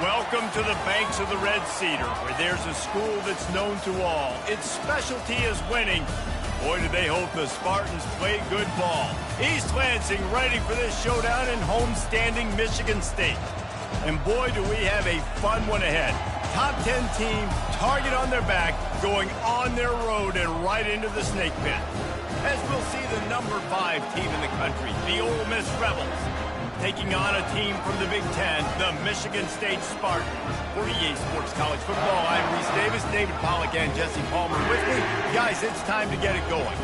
Welcome to the banks of the Red Cedar, where there's a school that's known to all. Its specialty is winning. Boy, do they hope the Spartans play good ball. East Lansing ready for this showdown in homestanding Michigan State. And boy, do we have a fun one ahead. Top 10 team, target on their back, going on their road and right into the snake pit. As we'll see the number 5 team in the country, the Ole Miss Rebels, taking on a team from the Big Ten, the Michigan State Spartans. For EA Sports College Football, I'm Reese Davis, David Pollack, and Jesse Palmer with me. Guys, it's time to get it going.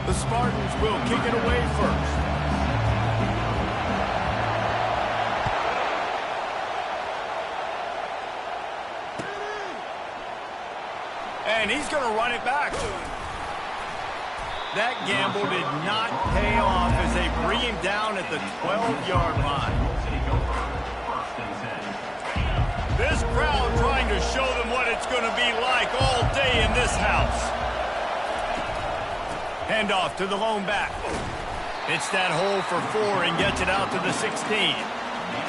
The Spartans will kick it away first. And he's going to run it back. That gamble did not pay off as they bring him down at the 12-yard line. This crowd trying to show them what it's going to be like all day in this house. Handoff to the lone back. Hits that hole for 4 and gets it out to the 16.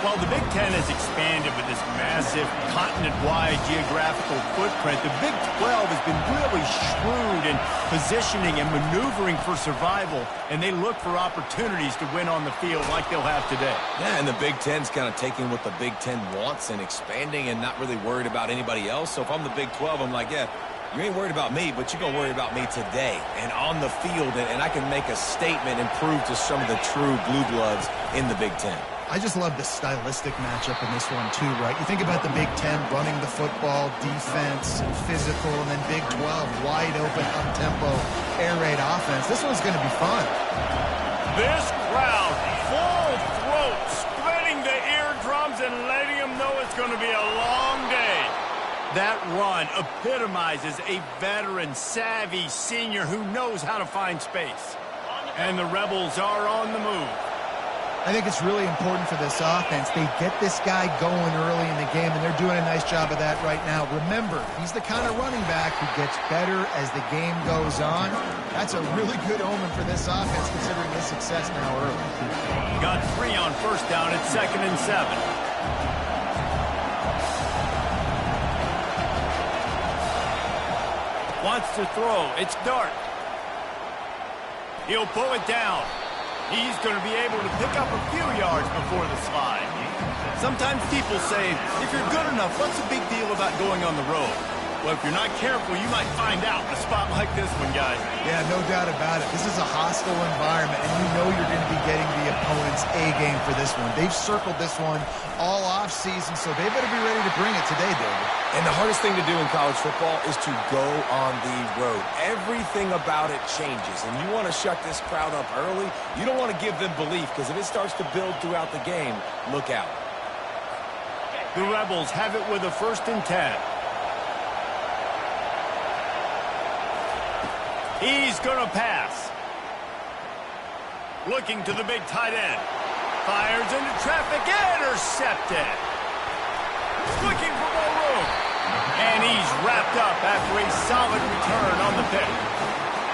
While the Big Ten has expanded with this massive continent-wide geographical footprint, the Big 12 has been really shrewd in positioning and maneuvering for survival, and they look for opportunities to win on the field like they'll have today. Yeah, and the Big Ten's kind of taking what the Big Ten wants and expanding and not really worried about anybody else. So if I'm the Big 12, I'm like, yeah, you ain't worried about me, but you're going to worry about me today and on the field, and I can make a statement and prove to some of the true blue bloods in the Big Ten. I just love the stylistic matchup in this one, too, right? You think about the Big Ten running the football, defense, physical, and then Big 12, wide open, up-tempo, air raid offense. This one's going to be fun. This crowd, full throat, spreading the eardrums and letting them know it's going to be a long day. That run epitomizes a veteran, savvy senior who knows how to find space. And the Rebels are on the move. I think it's really important for this offense. They get this guy going early in the game, and they're doing a nice job of that right now. Remember, he's the kind of running back who gets better as the game goes on. That's a really good omen for this offense, considering his success now early. Got 3 on first down at 2nd and 7. Wants to throw. It's dark. He'll pull it down. He's going to be able to pick up a few yards before the slide. Sometimes people say, if you're good enough, what's the big deal about going on the road? Well, if you're not careful, you might find out in a spot like this one, guys. Yeah, no doubt about it. This is a hostile environment, and you know you're going to be getting the opponent's A-game for this one. They've circled this one all off-season, so they better be ready to bring it today, David. And the hardest thing to do in college football is to go on the road. Everything about it changes, and you want to shut this crowd up early. You don't want to give them belief, because if it starts to build throughout the game, look out. The Rebels have it with a 1st and 10. He's going to pass. Looking to the big tight end. Fires into traffic. Intercepted. Looking for more room. And he's wrapped up after a solid return on the pick.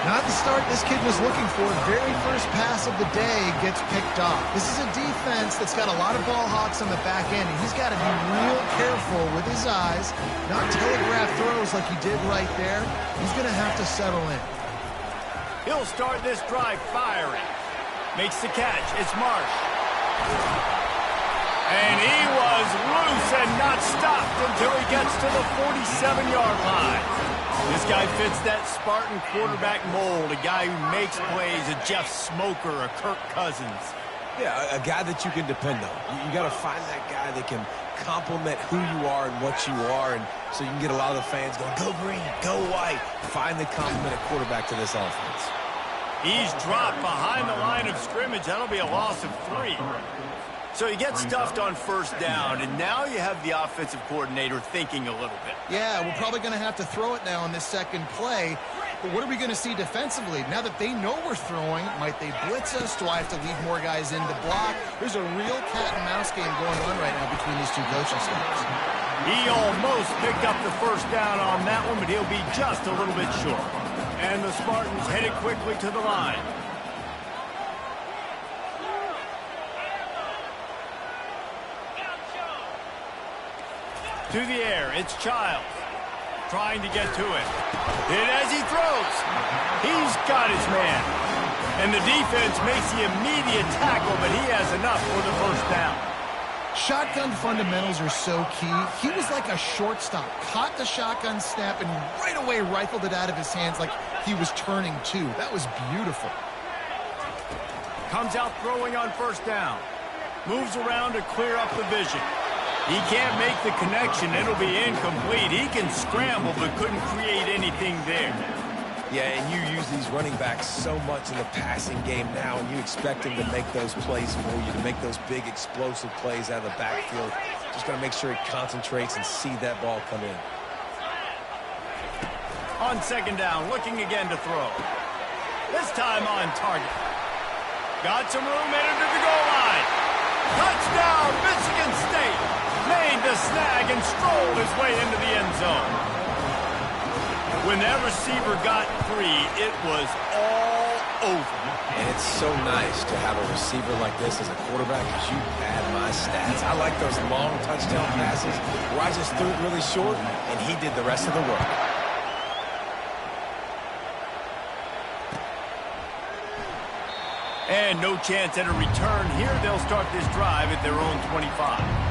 Not the start this kid was looking for. Very first pass of the day gets picked off. This is a defense that's got a lot of ball hawks on the back end, and he's got to be real careful with his eyes, not telegraph throws like he did right there. He's going to have to settle in. He'll start this drive firing. Makes the catch. It's Marsh. And he was loose and not stopped until he gets to the 47-yard line. This guy fits that Spartan quarterback mold, a guy who makes plays, a Jeff Smoker, a Kirk Cousins. Yeah, a guy that you can depend on. You got to find that guy that can complement who you are and what you are, and so you can get a lot of the fans going, go green, go white. Find the complement at quarterback to this offense. He's dropped behind the line of scrimmage. That'll be a loss of 3. So he gets stuffed on 1st down, and now you have the offensive coordinator thinking a little bit. Yeah, we're probably going to have to throw it now on this second play. But what are we going to see defensively? Now that they know we're throwing, might they blitz us? Do I have to leave more guys in to block? There's a real cat-and-mouse game going on right now between these two coaching staffs. He almost picked up the 1st down on that one, but he'll be just a little bit short. And the Spartans headed quickly to the line. To the air, it's Childs. Trying to get to it. And as he throws, he's got his man. And the defense makes the immediate tackle, but he has enough for the 1st down. Shotgun fundamentals are so key. He was like a shortstop. Caught the shotgun snap and right away rifled it out of his hands like he was turning two. That was beautiful. Comes out throwing on 1st down. Moves around to clear up the vision. He can't make the connection. It'll be incomplete. He can scramble but couldn't create anything there. Yeah, and you use these running backs so much in the passing game now, and you expect them to make those plays for you, to make those big explosive plays out of the backfield. Just got to make sure he concentrates and see that ball come in. On 2nd down, looking again to throw. This time on target. Got some room, headed to the goal line. Touchdown, Michigan State. Made the snag and strolled his way into the end zone. When that receiver got 3, it was all over. And it's so nice to have a receiver like this as a quarterback, because you pad my stats. I like those long touchdown passes where I just threw it really short, and he did the rest of the work. And no chance at a return here. They'll start this drive at their own 25.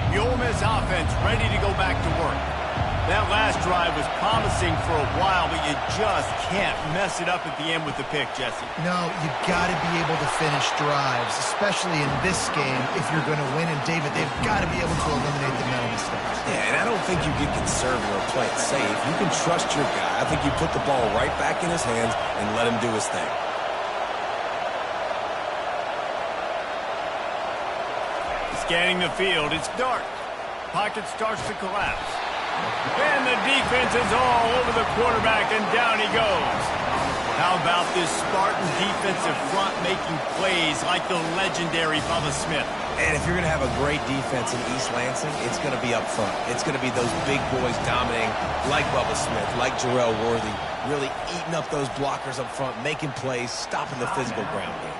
The Ole Miss offense ready to go back to work. That last drive was promising for a while, but you just can't mess it up at the end with the pick, Jesse. No, you got to be able to finish drives, especially in this game if you're going to win. And, David, they've got to be able to eliminate the mental mistakes. Yeah, and I don't think you get conservative or play it safe. You can trust your guy. I think you put the ball right back in his hands and let him do his thing. Scanning the field, it's dark. Pocket starts to collapse. And the defense is all over the quarterback, and down he goes. How about this Spartan defensive front making plays like the legendary Bubba Smith? And if you're going to have a great defense in East Lansing, it's going to be up front. It's going to be those big boys dominating like Bubba Smith, like Jarrell Worthy, really eating up those blockers up front, making plays, stopping the physical ground game.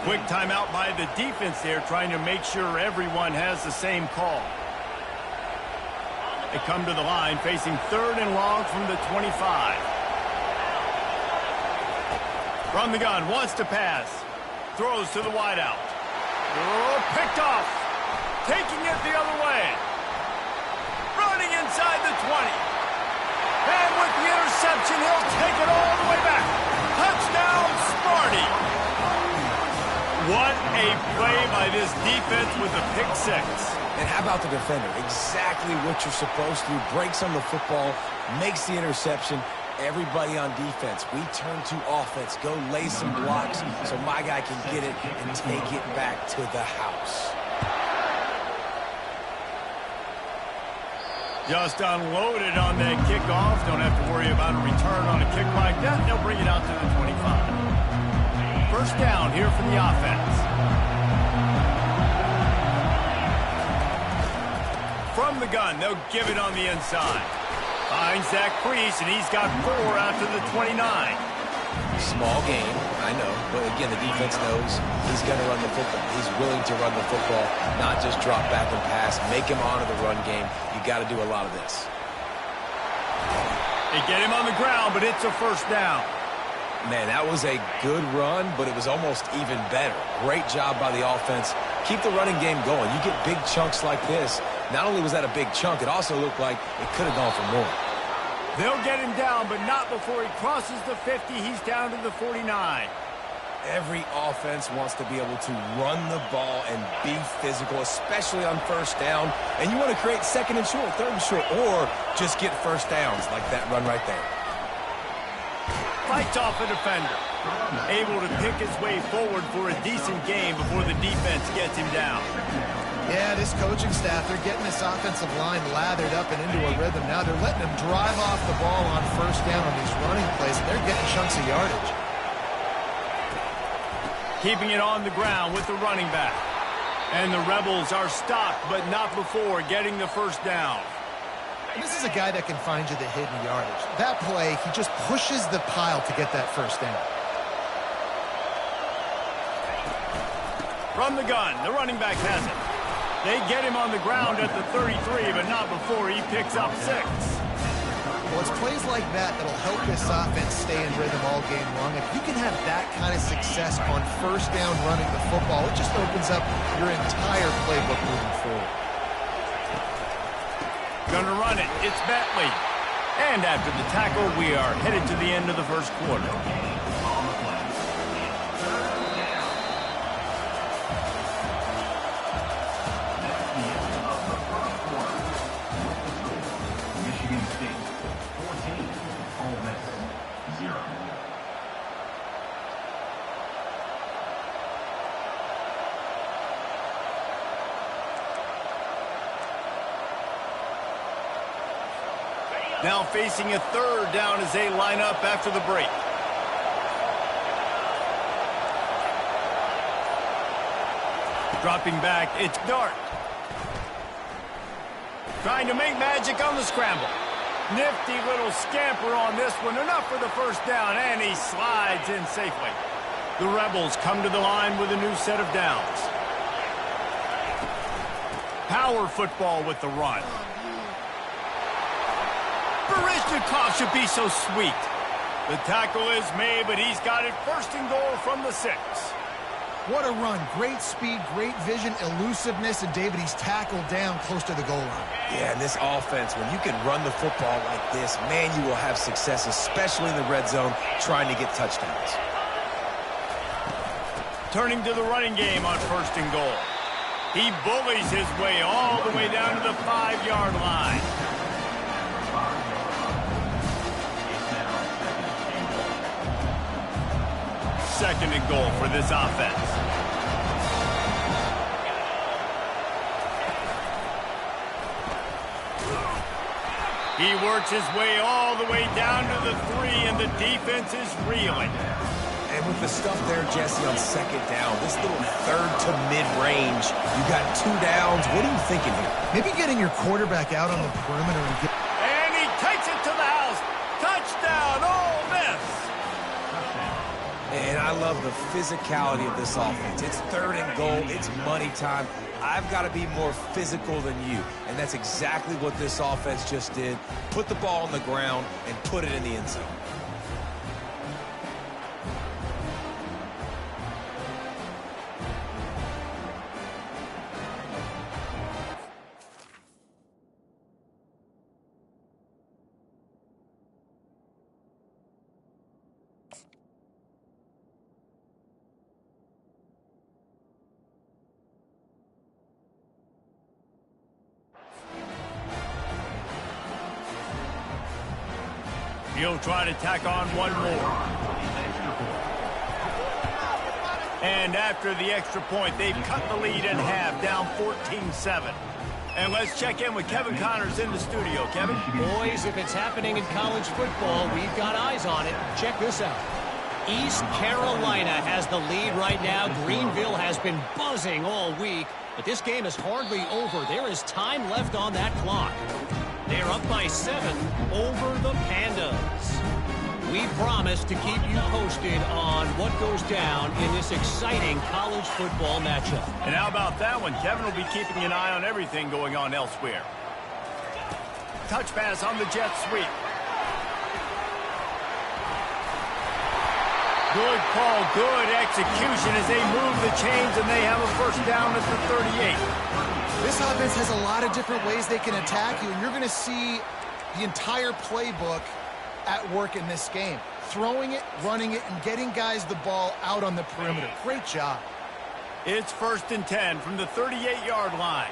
Quick timeout by the defense there, trying to make sure everyone has the same call. They come to the line facing 3rd and long from the 25. From the gun, wants to pass. Throws to the wideout. Oh, picked off. Taking it the other way. Running inside the 20. And with the interception, he'll take it all the way back. Touchdown, Sparty. What a play by this defense with a pick 6. And how about the defender? Exactly what you're supposed to do. Breaks on the football, makes the interception. Everybody on defense, we turn to offense. Go lay some blocks so my guy can get it and take it back to the house. Just unloaded on that kickoff. Don't have to worry about a return on a kick like that. They'll bring it out to the 25. First down here for the offense. From the gun, they'll give it on the inside. Finds that crease, and he's got 4 out to the 29. Small game, I know, but again, the defense knows he's going to run the football. He's willing to run the football, not just drop back and pass, make him honor the run game. You got to do a lot of this. They get him on the ground, but it's a first down. Man, that was a good run, but it was almost even better. Great job by the offense. Keep the running game going. You get big chunks like this. Not only was that a big chunk, it also looked like it could have gone for more. They'll get him down, but not before he crosses the 50. He's down to the 49. Every offense wants to be able to run the ball and be physical, especially on first down. And you want to create 2nd and short, 3rd and short, or just get first downs like that run right there. Fights off a defender. Able to pick his way forward for a decent game before the defense gets him down. Yeah, this coaching staff, they're getting this offensive line lathered up and into a rhythm. Now they're letting them drive off the ball on first down on these running plays, and they're getting chunks of yardage. Keeping it on the ground with the running back. And the Rebels are stopped, but not before getting the first down. And this is a guy that can find you the hidden yardage. That play, he just pushes the pile to get that first down. From the gun, the running back has it. They get him on the ground at the 33, but not before he picks up 6. Well, it's plays like that that'll help this offense stay in rhythm all game long. If you can have that kind of success on first down running the football, it just opens up your entire playbook moving forward. Gonna run it. It's Bentley. And after the tackle, we are headed to the end of the first quarter. Now facing a 3rd down as they line up after the break. Dropping back, it's Dart. Trying to make magic on the scramble. Nifty little scamper on this one. Enough for the first down, and he slides in safely. The Rebels come to the line with a new set of downs. Power football with the run. Ncaa should be so sweet. The tackle is made, but he's got it 1st and goal from the 6. What a run. Great speed, great vision, elusiveness, and David, he's tackled down close to the goal line. Yeah, and this offense, when you can run the football like this, man, you will have success, especially in the red zone, trying to get touchdowns. Turning to the running game on 1st and goal. He bullies his way all the way down to the 5-yard line. 2nd and goal for this offense. He works his way all the way down to the 3, and the defense is reeling. And with the stuff there, Jesse, on 2nd down, this little 3rd to mid-range, you got 2 downs. What are you thinking here? Maybe getting your quarterback out on the perimeter and get... And he takes it to the house. Touchdown, Ole Miss. And I I love the physicality of this offense. It's 3rd and goal. It's money time. I've got to be more physical than you. And that's exactly what this offense just did. Put the ball on the ground and put it in the end zone. He'll try to tack on one more. And after the extra point, they've cut the lead in half, down 14-7. And let's check in with Kevin Connors in the studio. Kevin? Boys, if it's happening in college football, we've got eyes on it. Check this out. East Carolina has the lead right now. Greenville has been buzzing all week, but this game is hardly over. There is time left on that clock. They're up by 7 over the Pandas. We promise to keep you posted on what goes down in this exciting college football matchup. And how about that one? Kevin will be keeping an eye on everything going on elsewhere. Touch pass on the jet sweep. Good call, good execution as they move the chains, and they have a first down at the 38. This offense has a lot of different ways they can attack you, and you're going to see the entire playbook at work in this game. Throwing it, running it, and getting guys the ball out on the perimeter. Great job. It's 1st and 10 from the 38-yard line.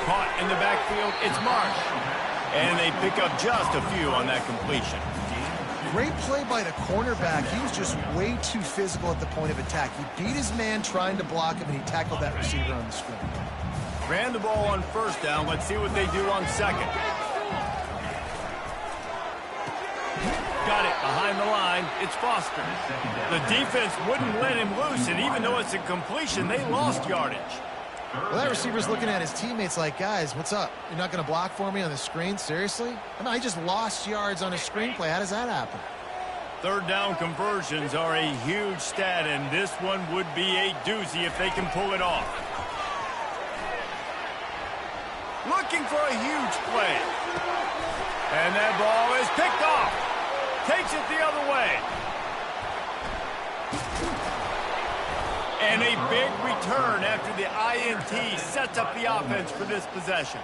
Caught in the backfield, it's Marsh. And they pick up just a few on that completion. Great play by the cornerback. He was just way too physical at the point of attack. He beat his man trying to block him, and he tackled that receiver on the screen. Ran the ball on 1st down. Let's see what they do on 2nd. Got it behind the line. It's Foster. The defense wouldn't let him loose, and even though it's a completion, they lost yardage. Well, that receiver's looking at his teammates like, guys, what's up? You're not going to block for me on the screen? Seriously? I mean, I just lost yards on a screenplay. How does that happen? 3rd down conversions are a huge stat, and this one would be a doozy if they can pull it off. Looking for a huge play. And that ball is picked off. Takes it the other way. And a big return after the INT sets up the offense for this possession.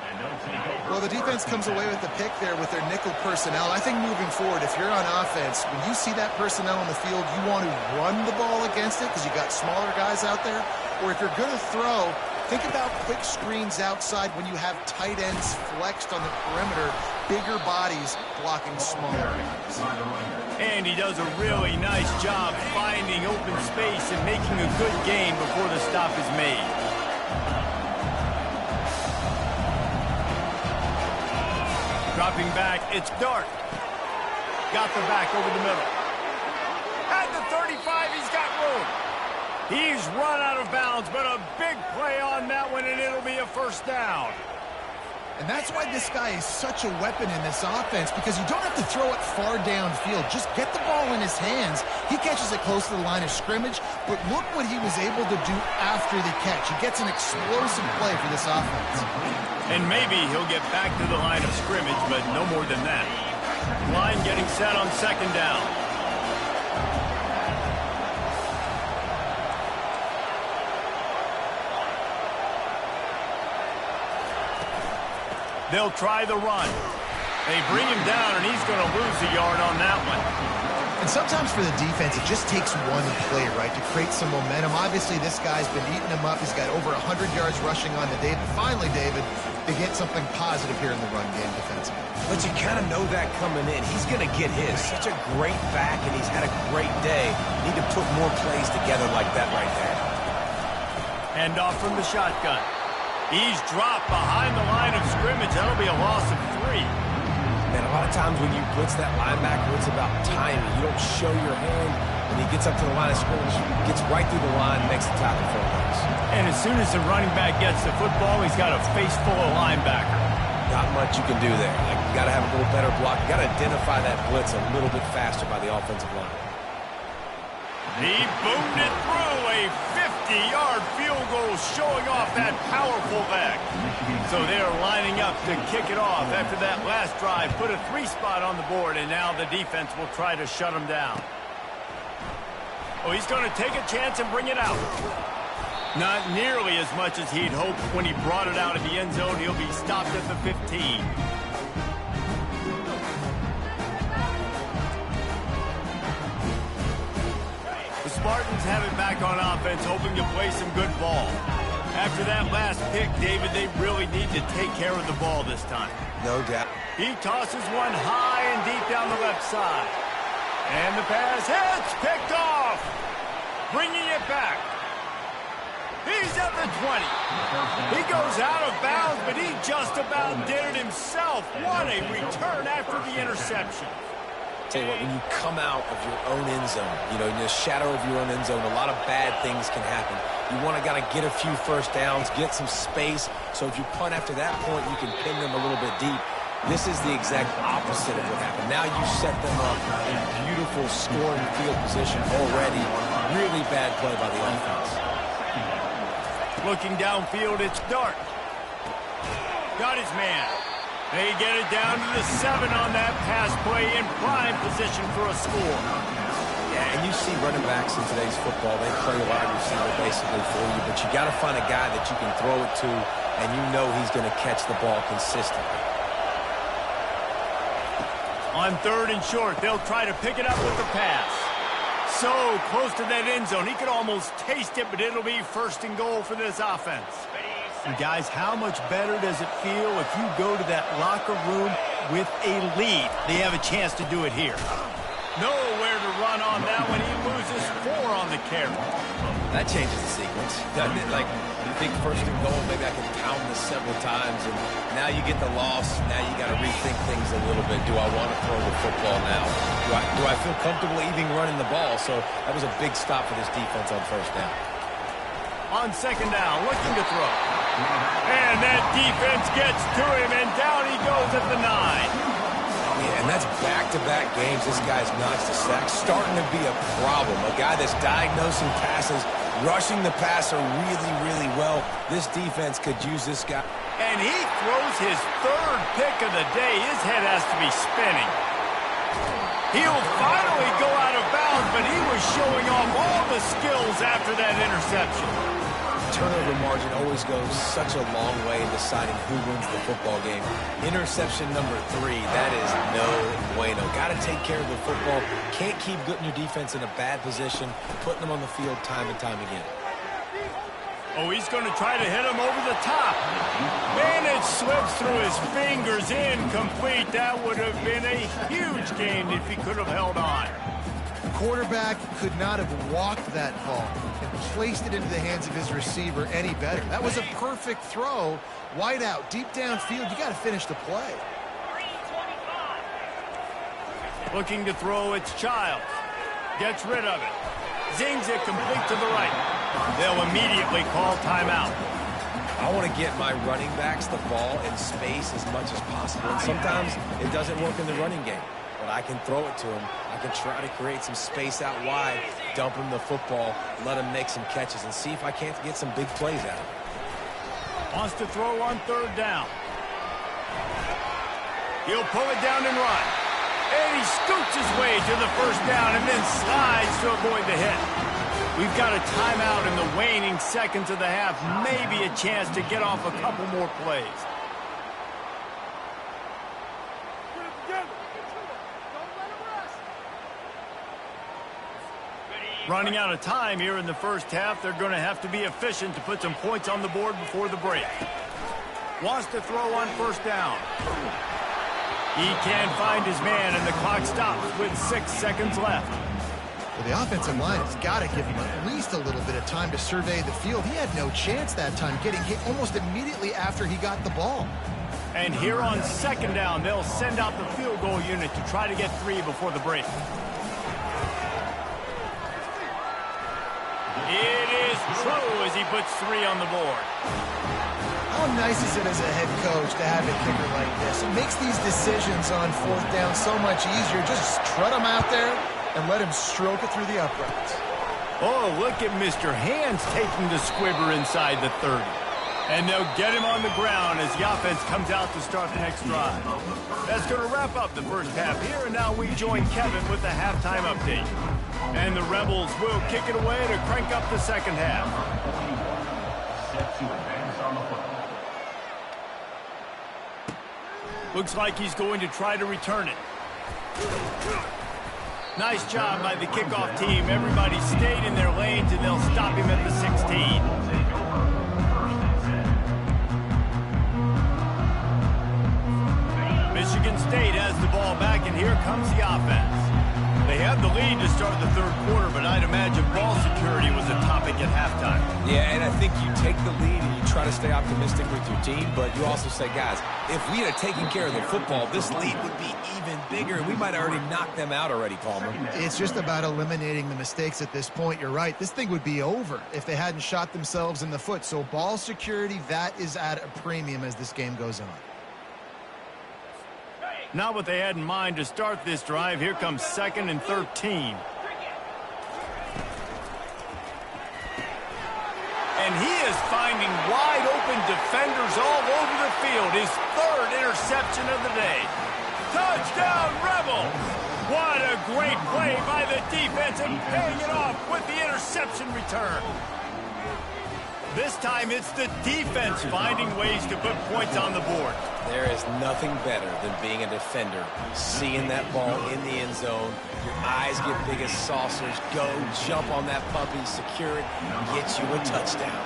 Well, the defense comes away with the pick there with their nickel personnel. I think moving forward, if you're on offense, when you see that personnel on the field, you want to run the ball against it because you got smaller guys out there. Or if you're going to throw, think about quick screens outside when you have tight ends flexed on the perimeter, bigger bodies blocking smaller guys. And he does a really nice job finding open space and making a good game before the stop is made. Dropping back, it's Dart. Got the back over the middle. At the 35, he's got room. He's run out of bounds, but a big play on that one, and it'll be a first down. And that's why this guy is such a weapon in this offense, because you don't have to throw it far downfield. Just get the ball in his hands. He catches it close to the line of scrimmage, but look what he was able to do after the catch. He gets an explosive play for this offense. And maybe he'll get back to the line of scrimmage, but no more than that. Line getting set on 2nd down. They'll try the run. They bring him down, and he's going to lose a yard on that one. And sometimes for the defense, it just takes one play, right, to create some momentum. Obviously, this guy's been eating him up. He's got over 100 yards rushing on the day. But finally, David, they get something positive here in the run game defensively. But you kind of know that coming in. He's going to get his. Such a great back, and he's had a great day. Need to put more plays together like that right there. Hand off from the shotgun. He's dropped behind the line of scrimmage. That'll be a loss of 3. And a lot of times when you blitz that linebacker, it's about timing. You don't show your hand, When he gets up to the line of scrimmage, gets right through the line, makes the tackle for a loss. And as soon as the running back gets the football, he's got a face full of linebacker. Not much you can do there. Like, you got to have a little better block. You got to identify that blitz a little bit faster by the offensive line. He boomed it through a 50-yard field goal, showing off that powerful leg. So they're lining up to kick it off after that last drive. Put a 3-spot on the board, and now the defense will try to shut him down. Oh, he's going to take a chance and bring it out. Not nearly as much as he'd hoped when he brought it out of the end zone. He'll be stopped at the 15. The Spartans have it back on offense, hoping to play some good ball. After that last pick, David, they really need to take care of the ball this time. No doubt. He tosses one high and deep down the left side. And the pass hits, picked off. Bringing it back. He's at the 20. He goes out of bounds, but he just about did it himself. What a return after the interception. Tell you what, when you come out of your own end zone, you know, in the shadow of your own end zone, a lot of bad things can happen. You want to get a few first downs, get some space, so if you punt after that point, you can pin them a little bit deep. This is the exact opposite of what happened. Now you set them up in beautiful scoring field position already. Really bad play by the offense. Looking downfield, it's Dart. Got his man. They get it down to the 7 on that pass play in prime position for a score. Yeah, and you see running backs in today's football, they play wide receiver basically for you, but you got to find a guy that you can throw it to, and you know he's going to catch the ball consistently. On 3rd and short, they'll try to pick it up with the pass. So close to that end zone, he could almost taste it, but it'll be 1st and goal for this offense. And guys, how much better does it feel if you go to that locker room with a lead? They have a chance to do it here. Nowhere to run on that one. He loses 4 on the carry. That changes the sequence, doesn't it? Like, you think 1st and goal, maybe I can pound this several times, and now you get the loss. Now you got to rethink things a little bit. Do I want to throw the football now? Do I feel comfortable even running the ball? So that was a big stop for this defense on 1st down. On 2nd down, looking to throw. And that defense gets to him, and down he goes at the 9. Yeah, and that's back-to-back games. This guy's notched a sack, starting to be a problem. A guy that's diagnosing passes, rushing the passer really, really well. This defense could use this guy. And he throws his 3rd pick of the day. His head has to be spinning. He'll finally go out of bounds, but he was showing off all the skills after that interception. Turnover margin always goes such a long way in deciding who wins the football game. Interception number 3, that is no bueno. Got to take care of the football. Can't keep putting your defense in a bad position, putting them on the field time and time again. Oh, he's going to try to hit him over the top. And it slips through his fingers, incomplete. That would have been a huge gain if he could have held on. The quarterback could not have walked that ball and placed it into the hands of his receiver any better. That was a perfect throw. Wide out, deep downfield. You got to finish the play. Looking to throw, it's Childs. Gets rid of it. Zings it complete to the right. They'll immediately call timeout. I want to get my running backs the ball in space as much as possible. And sometimes it doesn't work in the running game. But I can throw it to him. I can try to create some space out wide, dump him the football, let him make some catches, and see if I can't get some big plays out of it. Wants to throw on 3rd down. He'll pull it down and run. And he scoots his way to the 1st down and then slides to avoid the hit. We've got a timeout in the waning seconds of the half. Maybe a chance to get off a couple more plays. Running out of time here in the 1st half. They're going to have to be efficient to put some points on the board before the break. Wants to throw on 1st down. He can't find his man, and the clock stops with 6 seconds left. Well, the offensive line has got to give him at least a little bit of time to survey the field. He had no chance that time, getting hit almost immediately after he got the ball. And here on 2nd down, they'll send out the field goal unit to try to get 3 before the break. It is true as he puts 3 on the board. How nice is it as a head coach to have a kicker like this? It makes these decisions on 4th down so much easier. Just trot him out there and let him stroke it through the uprights. Oh, look at Mr. Hands taking the squibber inside the 30. And they'll get him on the ground as the offense comes out to start the next drive. That's going to wrap up the first half here, and now we join Kevin with the halftime update. And the Rebels will kick it away to crank up the second half. Looks like he's going to try to return it. Nice job by the kickoff team. Everybody stayed in their lanes, and they'll stop him at the 16. Michigan State has the ball back, and here comes the offense. They had the lead to start the third quarter, but I'd imagine ball security was a topic at halftime. Yeah, and I think you take the lead and you try to stay optimistic with your team, but you also say, guys, if we had taken care of the football, this lead would be even bigger, and we might have already knocked them out already, Palmer. It's just about eliminating the mistakes at this point. You're right. This thing would be over if they hadn't shot themselves in the foot. So ball security, that is at a premium as this game goes on. Not what they had in mind to start this drive. Here comes 2nd and 13. And he is finding wide open defenders all over the field. His 3rd interception of the day. Touchdown, Rebels! What a great play by the defense and paying it off with the interception return. This time it's the defense finding ways to put points on the board. There is nothing better than being a defender, seeing that ball in the end zone. Your eyes get big as saucers. Go, jump on that puppy, secure it, and get you a touchdown.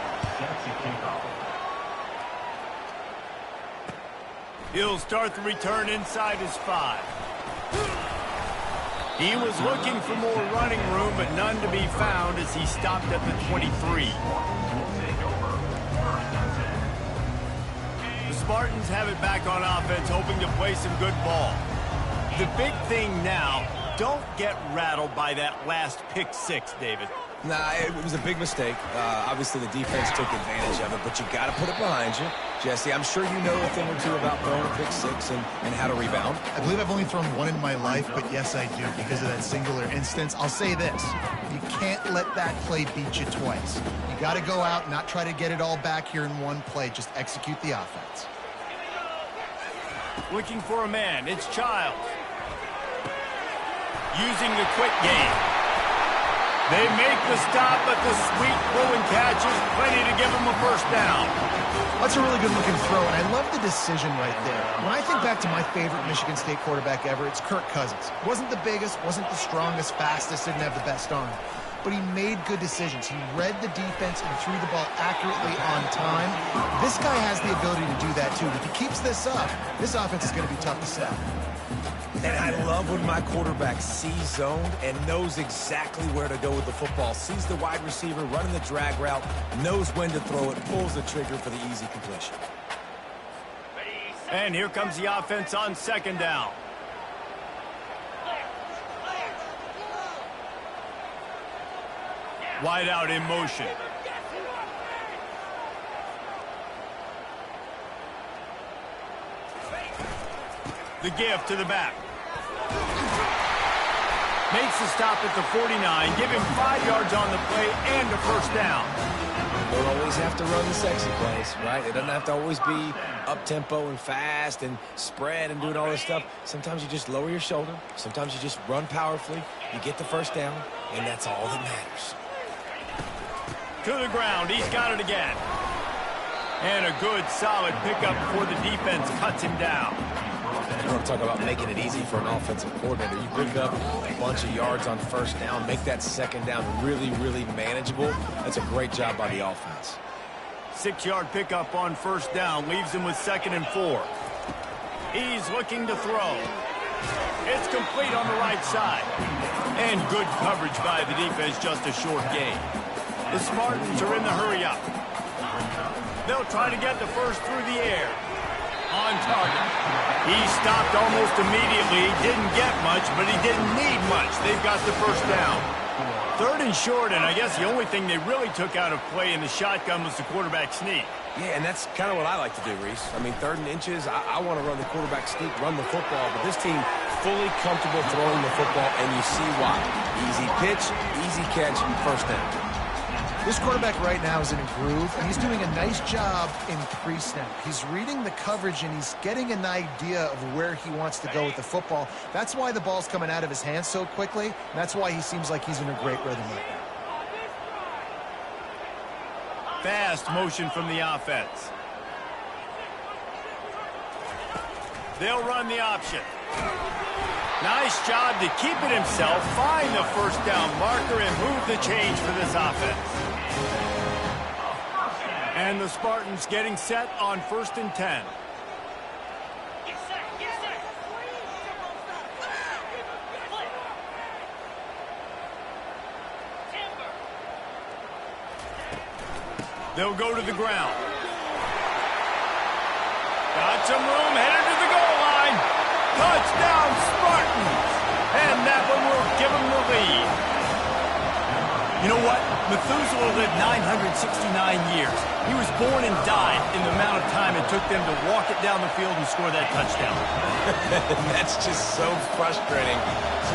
He'll start the return inside his 5. He was looking for more running room, but none to be found as he stopped at the 23. Spartans have it back on offense, hoping to play some good ball. The big thing now, don't get rattled by that last pick 6, David. Nah, it was a big mistake. Obviously, the defense took advantage of it, but you got to put it behind you. Jesse, I'm sure you know a thing or two about throwing a pick 6 and how to rebound. I believe I've only thrown one in my life, but yes, I do because of that singular instance. I'll say this. You can't let that play beat you twice. You got to go out and not try to get it all back here in one play. Just execute the offense. Looking for a man. It's Childs. Using the quick game. They make the stop, but the sweet throw and catch is plenty to give them a first down. That's a really good-looking throw, and I love the decision right there. When I think back to my favorite Michigan State quarterback ever, it's Kirk Cousins. Wasn't the biggest, wasn't the strongest, fastest, didn't have the best arm. But he made good decisions. He read the defense and threw the ball accurately on time. This guy has the ability to do that, too. If he keeps this up, this offense is going to be tough to stop. And I love when my quarterback sees zoned and knows exactly where to go with the football. Sees the wide receiver running the drag route, knows when to throw it, pulls the trigger for the easy completion. And here comes the offense on 2nd down. Wide out in motion. The give to the back. Makes the stop at the 49. Give him 5 yards on the play and a first down. Don't always have to run the sexy plays, right? It doesn't have to always be up-tempo and fast and spread and doing all this stuff. Sometimes you just lower your shoulder. Sometimes you just run powerfully. You get the first down, and that's all that matters. To the ground. He's got it again. And a good, solid pickup before the defense cuts him down. You want to talk about making it easy for an offensive coordinator. You pick up a bunch of yards on first down, make that second down really, really manageable. That's a great job by the offense. 6-yard pickup on first down leaves him with 2nd and 4. He's looking to throw. It's complete on the right side. And good coverage by the defense, just a short gain. The Spartans are in the hurry-up. They'll try to get the first through the air. On target. He stopped almost immediately. Didn't get much, but he didn't need much. They've got the first down. Third and short, and I guess the only thing they really took out of play in the shotgun was the quarterback sneak. Yeah, and that's kind of what I like to do, Reese. I mean, 3rd and inches, I want to run the quarterback sneak, run the football, but this team fully comfortable throwing the football, and you see why. Easy pitch, easy catch, first down. This quarterback right now is in a groove, and he's doing a nice job in pre-snap. He's reading the coverage, and he's getting an idea of where he wants to go with the football. That's why the ball's coming out of his hands so quickly, and that's why he seems like he's in a great rhythm right now. Fast motion from the offense. They'll run the option. Nice job to keep it himself, find the first down marker, and move the change for this offense. And the Spartans getting set on 1st and 10. They'll go to the ground. Got some room, headed to the goal line. Touchdown, Spartans! And that one will give them the lead. You know what? Methuselah lived 969 years. He was born and died in the amount of time it took them to walk it down the field and score that touchdown. That's just so frustrating.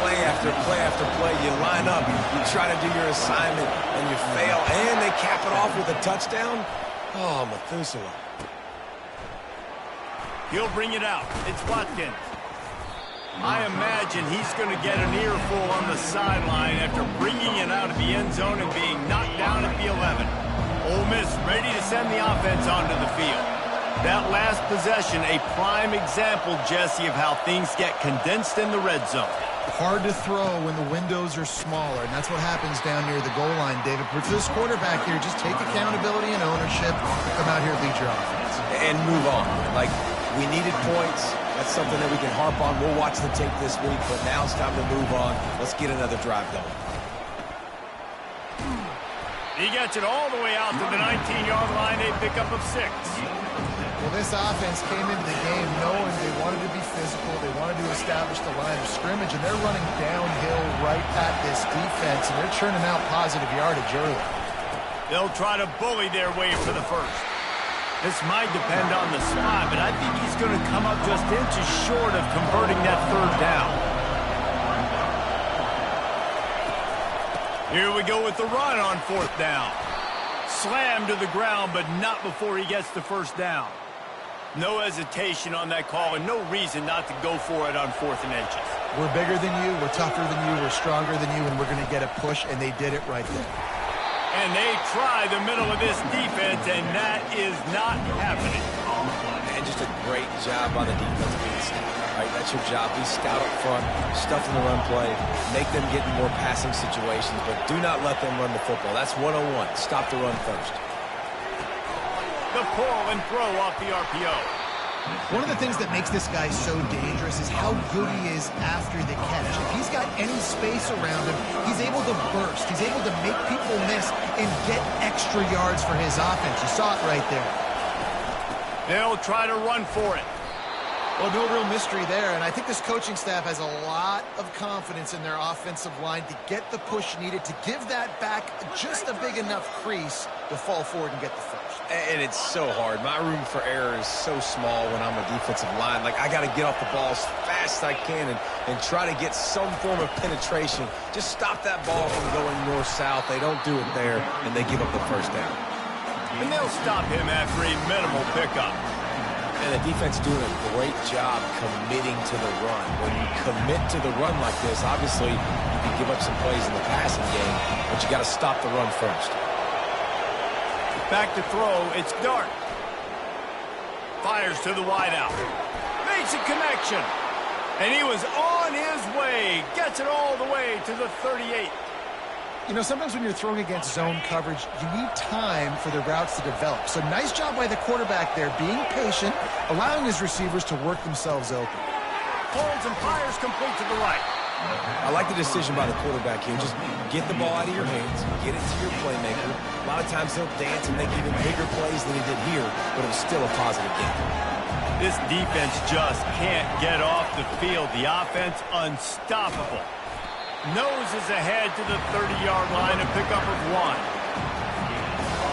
Play after play after play, you line up, you try to do your assignment, and you fail, and they cap it off with a touchdown? Oh, Methuselah. He'll bring it out. It's Watkins. I imagine he's going to get an earful on the sideline after bringing it out of the end zone and being knocked down at the 11. Ole Miss ready to send the offense onto the field. That last possession, a prime example, Jesse, of how things get condensed in the red zone. Hard to throw when the windows are smaller, and that's what happens down near the goal line, David. But for this quarterback here, just take accountability and ownership. Come out here, lead your offense. And move on. Like, we needed points. That's something that we can harp on. We'll watch the tape this week, but now it's time to move on. Let's get another drive going. He gets it all the way out to the 19-yard line, a pickup of 6. Well, this offense came into the game knowing they wanted to be physical, they wanted to establish the line of scrimmage, and they're running downhill right at this defense, and they're churning out positive yardage early. They'll try to bully their way for the first. This might depend on the spot, but I think he's going to come up just inches short of converting that 3rd down. Here we go with the run on 4th down. Slammed to the ground, but not before he gets the first down. No hesitation on that call, and no reason not to go for it on 4th and inches. We're bigger than you, we're tougher than you, we're stronger than you, and we're going to get a push, and they did it right there. And they try the middle of this defense, and that is not happening. And just a great job by the defense being stout. Right, that's your job. Be stout up front, stuff in the run play, make them get in more passing situations, but do not let them run the football. That's 101. Stop the run first. The pull and throw off the RPO. One of the things that makes this guy so dangerous is how good he is after the catch. If he's got any space around him, he's able to burst. He's able to make people miss and get extra yards for his offense. You saw it right there. They'll try to run for it. Well, no real mystery there, and I think this coaching staff has a lot of confidence in their offensive line to get the push needed to give that back just a big enough crease to fall forward and get the first. And it's so hard. My room for error is so small when I'm a defensive line. Like, I got to get off the ball as fast as I can and try to get some form of penetration. Just stop that ball from going north-south. They don't do it there, and they give up the first down. And they'll stop him after a minimal pickup. And the defense doing a great job committing to the run. When you commit to the run like this, obviously you can give up some plays in the passing game, but you got to stop the run first. Back to throw, it's Dart. Fires to the wideout. Makes a connection. And he was on his way. Gets it all the way to the 38. You know, sometimes when you're throwing against zone coverage, you need time for the routes to develop. So nice job by the quarterback there, being patient, allowing his receivers to work themselves open. Holds and fires complete to the right. I like the decision by the quarterback here. Just get the ball out of your hands, get it to your playmaker. A lot of times he'll dance and make even bigger plays than he did here, but it was still a positive game. This defense just can't get off the field. The offense unstoppable. Noses ahead to the 30-yard line, a pickup of 1.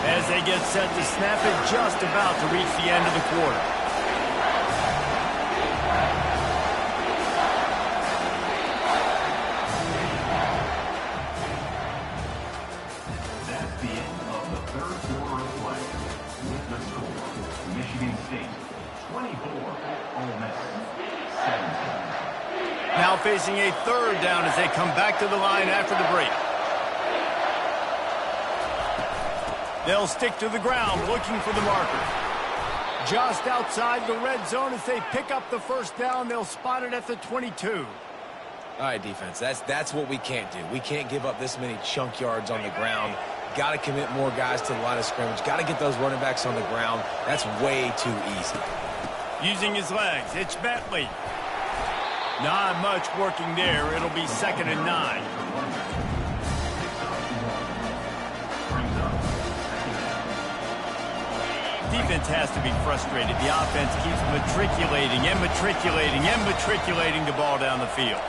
As they get set to snap it, just about to reach the end of the quarter. That's the end of the third quarter of play. With the score, Michigan State 24, Ole Miss 17. Now facing a third down as they come back to the line after the break. They'll stick to the ground looking for the marker. Just outside the red zone as they pick up the first down. They'll spot it at the 22. All right, defense, that's what we can't do. We can't give up this many chunk yards on the ground. Got to commit more guys to the line of scrimmage. Got to get those running backs on the ground. That's way too easy. Using his legs, it's Bentley. Not much working there. It'll be 2nd and 9. Defense has to be frustrated. The offense keeps matriculating and matriculating and matriculating the ball down the field.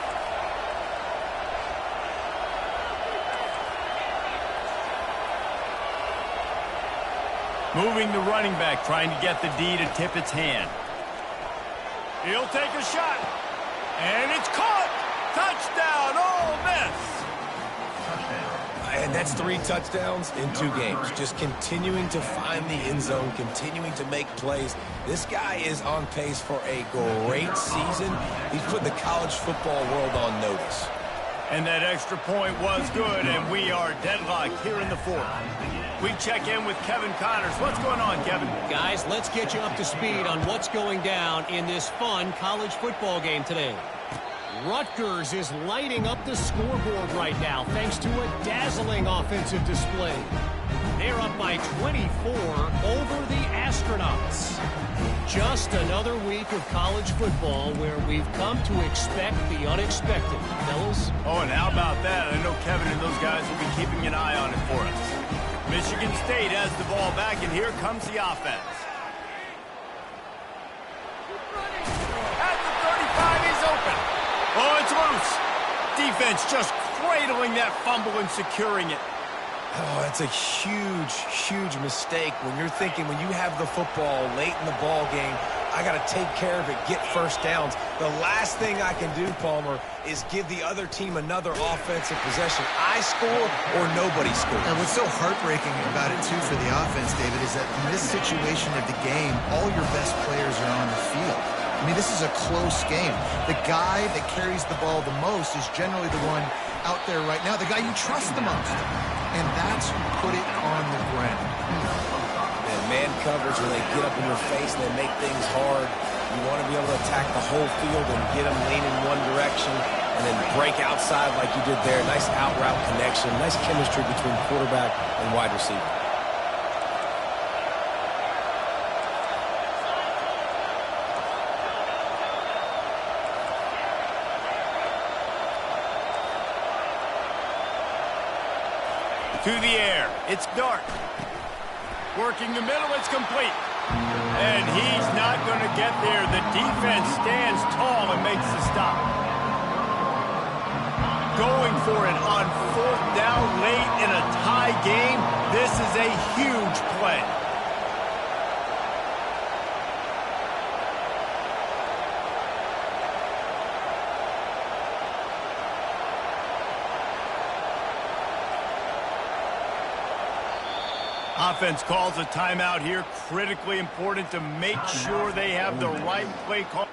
Moving the running back, trying to get the D to tip its hand. He'll take a shot. And it's caught! Touchdown, Ole Miss! And that's 3 touchdowns in 2 games. Just continuing to find the end zone, continuing to make plays. This guy is on pace for a great season. He's put the college football world on notice. And that extra point was good, and we are deadlocked here in the 4th. We check in with Kevin Connors. What's going on, Kevin? Guys, let's get you up to speed on what's going down in this fun college football game today. Rutgers is lighting up the scoreboard right now thanks to a dazzling offensive display. They're up by 24 over the Astronauts. Just another week of college football where we've come to expect the unexpected. Fellas? Oh, and how about that? I know Kevin and those guys will be keeping an eye on it for us. Michigan State has the ball back, and here comes the offense. At the 35, he's open. Oh, it's loose. Defense just cradling that fumble and securing it. Oh, it's a huge, huge mistake when you're thinking when you have the football late in the ball game, I got to take care of it, get first downs. The last thing I can do, Palmer, is give the other team another offensive possession. I score or nobody scores. And what's so heartbreaking about it, too, for the offense, David, is that in this situation of the game, all your best players are on the field. I mean, this is a close game. The guy that carries the ball the most is generally the one out there right now, the guy you trust the most. And that's who put it on the ground. And man coverage, when they get up in your face and they make things hard, you want to be able to attack the whole field and get them leaning one direction and then break outside like you did there. Nice out route connection, nice chemistry between quarterback and wide receiver. To the air. It's Dart. Working the middle. It's complete. And he's not going to get there. The defense stands tall and makes the stop. Going for it on 4th down late in a tie game. This is a huge play. Offense calls a timeout here. Critically important to make sure they have the right play call.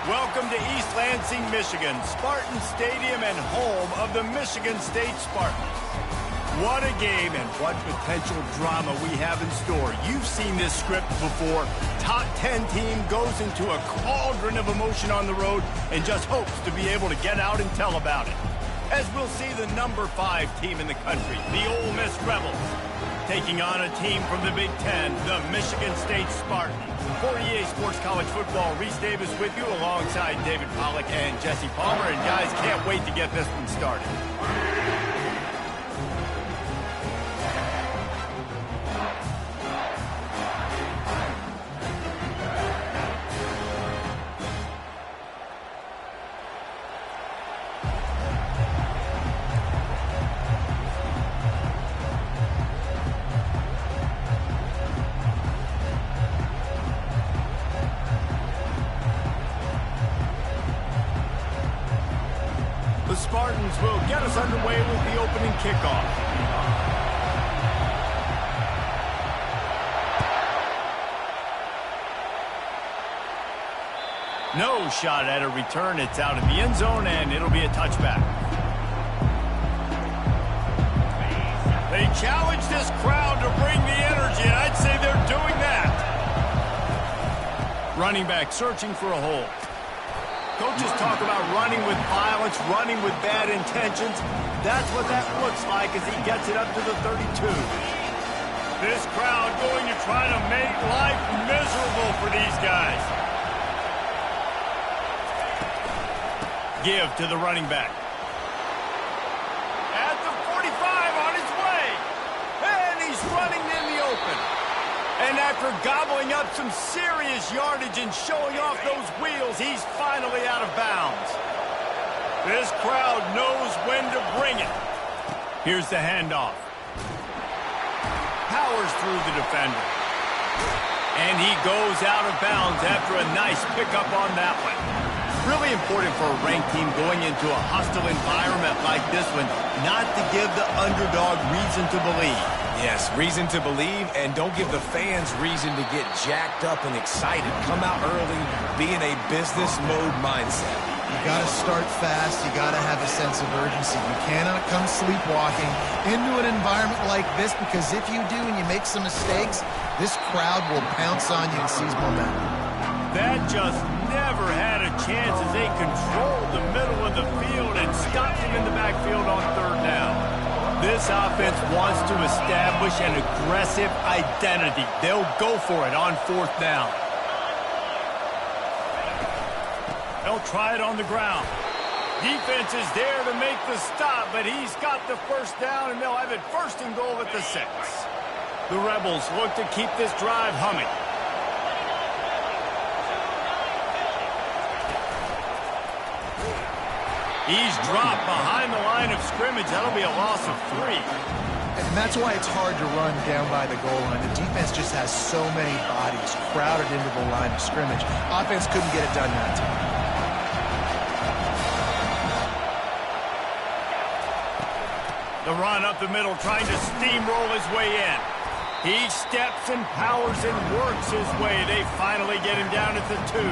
Welcome to East Lansing, Michigan, Spartan Stadium and home of the Michigan State Spartans. What a game and what potential drama we have in store. You've seen this script before. Top 10 team goes into a cauldron of emotion on the road and just hopes to be able to get out and tell about it. As we'll see the number 5 team in the country, the Ole Miss Rebels, taking on a team from the Big Ten, the Michigan State Spartans. For EA Sports College Football, Reese Davis with you alongside David Pollack and Jesse Palmer. And guys, can't wait to get this one started. The Spartans will get us underway with the opening kickoff. No shot at a return. It's out of the end zone, and it'll be a touchback. They challenge this crowd to bring the energy, and I'd say they're doing that. Running back searching for a hole. Coaches talk about running with violence, running with bad intentions. That's what that looks like as he gets it up to the 32. This crowd going to try to make life miserable for these guys. Give to the running back. At the 45 on his way. And he's running in the open. And after gobbling up some serious yardage and showing off those wheels, he's finally out of bounds. This crowd knows when to bring it. Here's the handoff. Powers through the defender. And he goes out of bounds after a nice pickup on that one. Really important for a ranked team going into a hostile environment like this one, not to give the underdog reason to believe. Yes, reason to believe, and don't give the fans reason to get jacked up and excited. Come out early, be in a business mode mindset. You got to start fast. You got to have a sense of urgency. You cannot come sleepwalking into an environment like this, because if you do and you make some mistakes, this crowd will pounce on you and seize momentum. That just never had a chance as they controlled the middle of the field and stopped him in the backfield on 3rd down. This This offense wants to establish an aggressive identity. They'll go for it on 4th down. They'll try it on the ground. Defense is there to make the stop, but he's got the 1st down, and they'll have it 1st and goal at the 6. The Rebels look to keep this drive humming. He's dropped behind the line of scrimmage. That'll be a loss of 3. And that's why it's hard to run down by the goal line. The defense just has so many bodies crowded into the line of scrimmage. Offense couldn't get it done that time. The run up the middle, trying to steamroll his way in. He steps and powers and works his way. They finally get him down at the 2.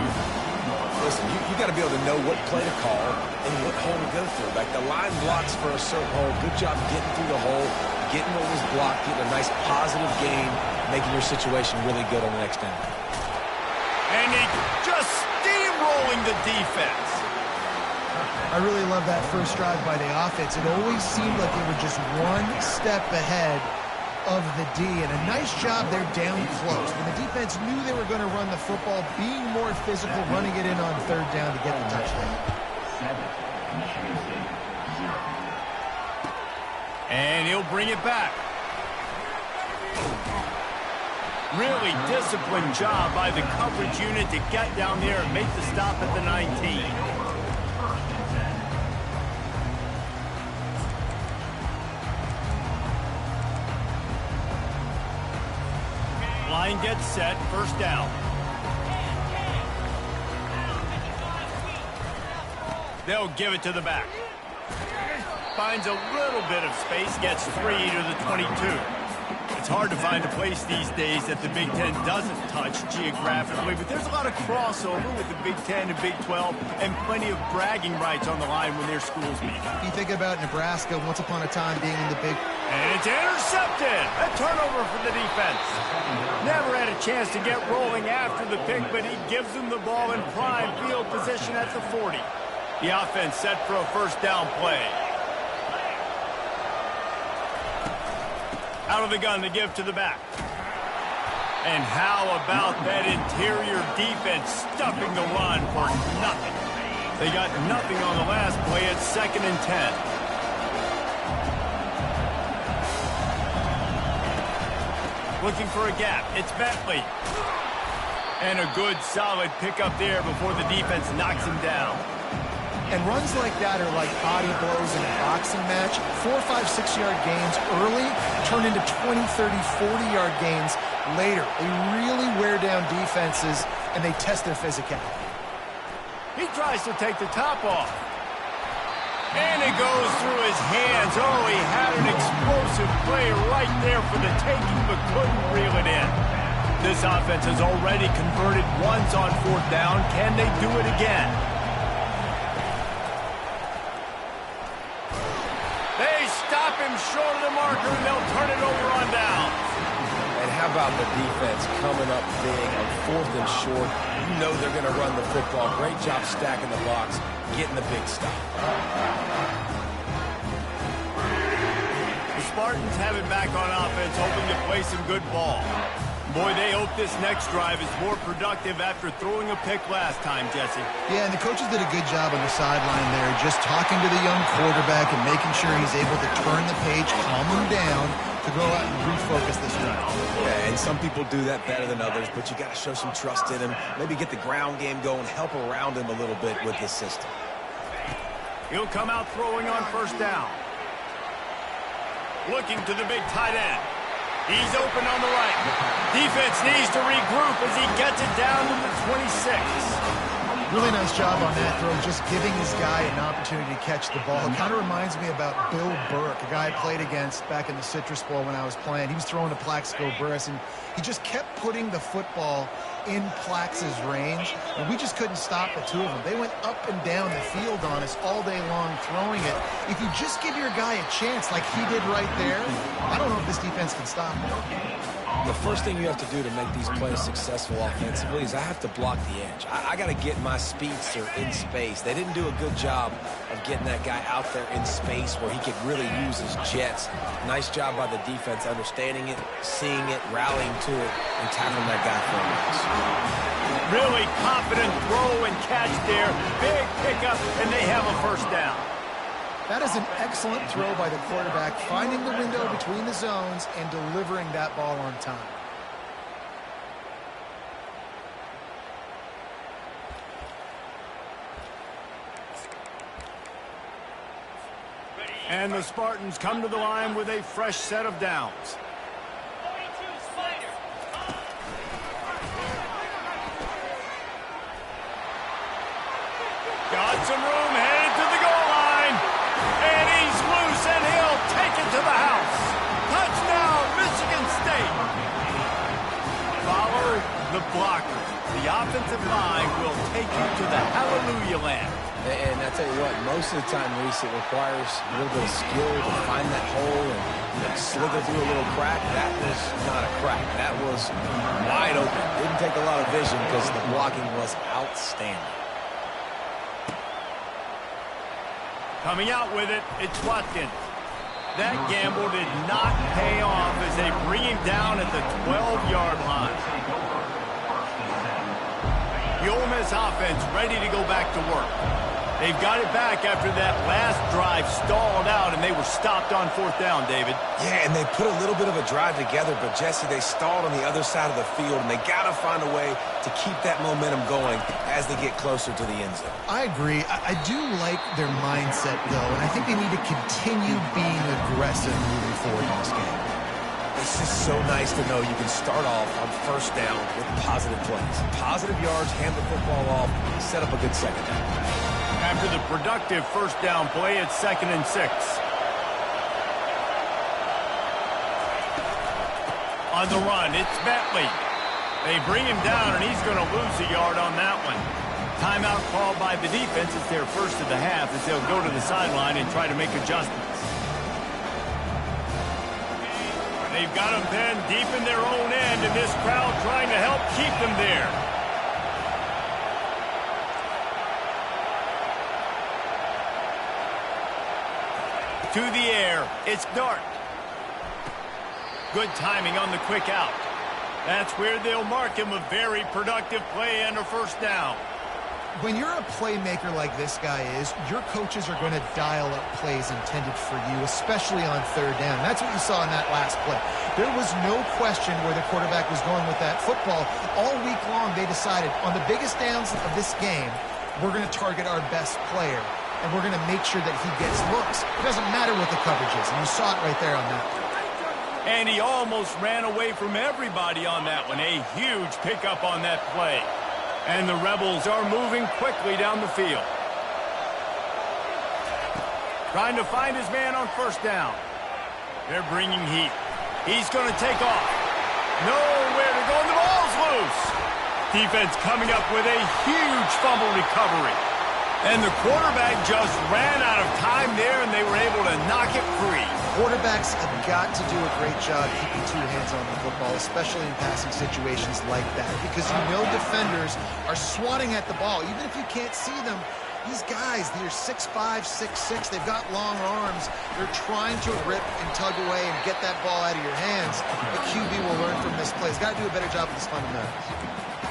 Listen, you got to be able to know what play to call and what hole to go through. Like the line blocks for a certain hole. Good job getting through the hole, getting what was blocked, getting a nice positive gain, making your situation really good on the next down. And he just steamrolling the defense. I really love that first drive by the offense. It always seemed like they were just one step ahead of the D, and a nice job there down close. When the defense knew they were going to run the football, being more physical, running it in on 3rd down to get the touchdown. 7, Michigan State, 0. And he'll bring it back. Really disciplined job by the coverage unit to get down there and make the stop at the 19. Line gets set, 1st down. They'll give it to the back. Finds a little bit of space, gets 3 to the 22. It's hard to find a place these days that the Big Ten doesn't touch geographically, but there's a lot of crossover with the Big Ten and Big 12 and plenty of bragging rights on the line when their schools meet. You think about Nebraska once upon a time being in the Big... And it's intercepted! A turnover for the defense. Never had a chance to get rolling after the pick, but he gives them the ball in prime field position at the 40. The offense set for a 1st down play. Out of the gun to give to the back. And how about that interior defense stuffing the run for nothing? They got nothing on the last play. It's 2nd and 10. Looking for a gap. It's Bentley. And a good solid pickup there before the defense knocks him down. And runs like that are like body blows in a boxing match. 4, 5, 6-yard gains early turn into 20, 30, 40-yard gains later. They really wear down defenses, and they test their physicality. He tries to take the top off. And it goes through his hands. Oh, he had an explosive play right there for the taking, but couldn't reel it in. This offense has already converted once on 4th down. Can they do it again? They stop him short of the marker, and they'll turn it over on down. And how about the defense coming up big on 4th and short? You know they're going to run the football. Great job stacking the box, getting the big stop. The Spartans have it back on offense, hoping to play some good ball. Boy, they hope this next drive is more productive after throwing a pick last time, Jesse. Yeah, and the coaches did a good job on the sideline there, just talking to the young quarterback and making sure he's able to turn the page, calm him down, to go out and refocus this drive. Yeah, and some people do that better than others, but you got to show some trust in him, maybe get the ground game going, help around him a little bit with this system. He'll come out throwing on 1st down. Looking to the big tight end. He's open on the right. Defense needs to regroup as he gets it down to the 26. Really nice job on that throw, just giving his guy an opportunity to catch the ball. It kind of reminds me about Bill Burke, a guy I played against back in the Citrus Bowl when I was playing. He was throwing to Plaxico Burress, and he just kept putting the football in Plax's range, and we just couldn't stop the two of them. They went up and down the field on us all day long throwing it. If you just give your guy a chance like he did right there, I don't know if this defense can stop him. The first thing you have to do to make these plays successful offensively is I have to block the edge. I got to get my speedster in space. They didn't do a good job of getting that guy out there in space where he could really use his jets. Nice job by the defense understanding it, seeing it, rallying to it, and tackling that guy for a loss. Really confident throw and catch there. Big pickup, and they have a first down. That is an excellent throw by the quarterback, finding the window between the zones and delivering that ball on time. And the Spartans come to the line with a fresh set of downs. Got some room, headed to the goal line. And he's loose, and he'll take it to the house. Touchdown, Michigan State. Follow the blockers. The offensive line will take you to the hallelujah land. And I tell you what, most of the time, Reese, it requires a little bit of skill to find that hole and slither through a little crack. That was not a crack. That was wide open. Didn't take a lot of vision because the blocking was outstanding. Coming out with it, it's Watkins. That gamble did not pay off as they bring him down at the 12-yard line. The Ole Miss offense ready to go back to work. They've got it back after that last drive stalled out, and they were stopped on fourth down, David. Yeah, and they put a little bit of a drive together, but, Jesse, they stalled on the other side of the field, and they got to find a way to keep that momentum going as they get closer to the end zone. I agree. I do like their mindset, though, and I think they need to continue being aggressive moving forward in this game. It's just so nice to know you can start off on first down with positive plays. Positive yards, hand the football off, set up a good second down. After the productive first down play, it's 2nd and 6. On the run, it's Bentley. They bring him down, and he's going to lose a yard on that one. Timeout called by the defense. It's their first of the half as they'll go to the sideline and try to make adjustments. They've got them pinned deep in their own end, and this crowd trying to help keep them there. To the air, it's Dart. Good timing on the quick out. That's where they'll mark him a very productive play and a first down. When you're a playmaker like this guy is, your coaches are going to dial up plays intended for you, especially on third down. That's what you saw in that last play. There was no question where the quarterback was going with that football. All week long, they decided on the biggest downs of this game, we're going to target our best player, and we're going to make sure that he gets looks. It doesn't matter what the coverage is, and you saw it right there on that one. And he almost ran away from everybody on that one. A huge pickup on that play. And the Rebels are moving quickly down the field. Trying to find his man on first down. They're bringing heat. He's going to take off. Nowhere to go, and the ball's loose. Defense coming up with a huge fumble recovery. And the quarterback just ran out of time there, and they were able to knock it free. Quarterbacks have got to do a great job keeping two hands on the football, especially in passing situations like that, because you know defenders are swatting at the ball. Even if you can't see them, these guys, they're 6'5", 6'6", they've got long arms. They're trying to rip and tug away and get that ball out of your hands. The QB will learn from this play. He's got to do a better job with his fundamentals.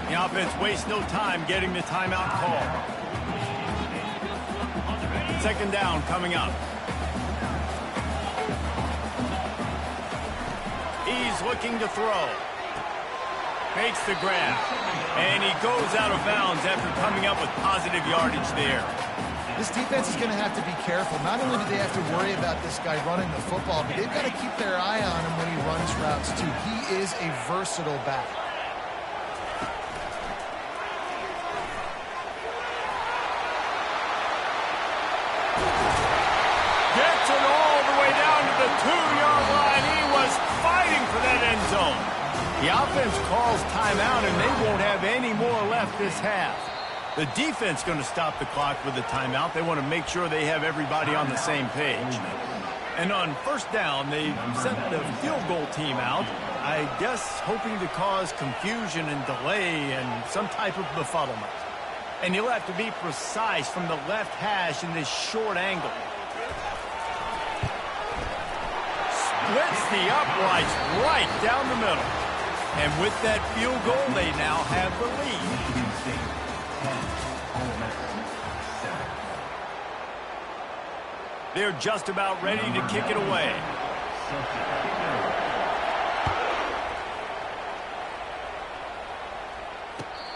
The offense wastes no time getting the timeout call. Second down coming up. He's looking to throw. Makes the grab. And he goes out of bounds after coming up with positive yardage there. This defense is going to have to be careful. Not only do they have to worry about this guy running the football, but they've got to keep their eye on him when he runs routes too. He is a versatile back. Gets it all the way down to the 2-yard line. He was fighting for that end zone. The offense calls timeout, and they won't have any more left this half. The defense going to stop the clock with the timeout. They want to make sure they have everybody on the same page. And on first down, they sent the field goal team out. I guess hoping to cause confusion and delay and some type of befuddlement. And you'll have to be precise from the left hash in this short angle. Splits the uprights right down the middle. And with that field goal, they now have the lead. Michigan State 10, Ole Miss 7. They're just about ready to kick it away.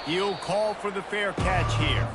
He'll call for the fair catch here.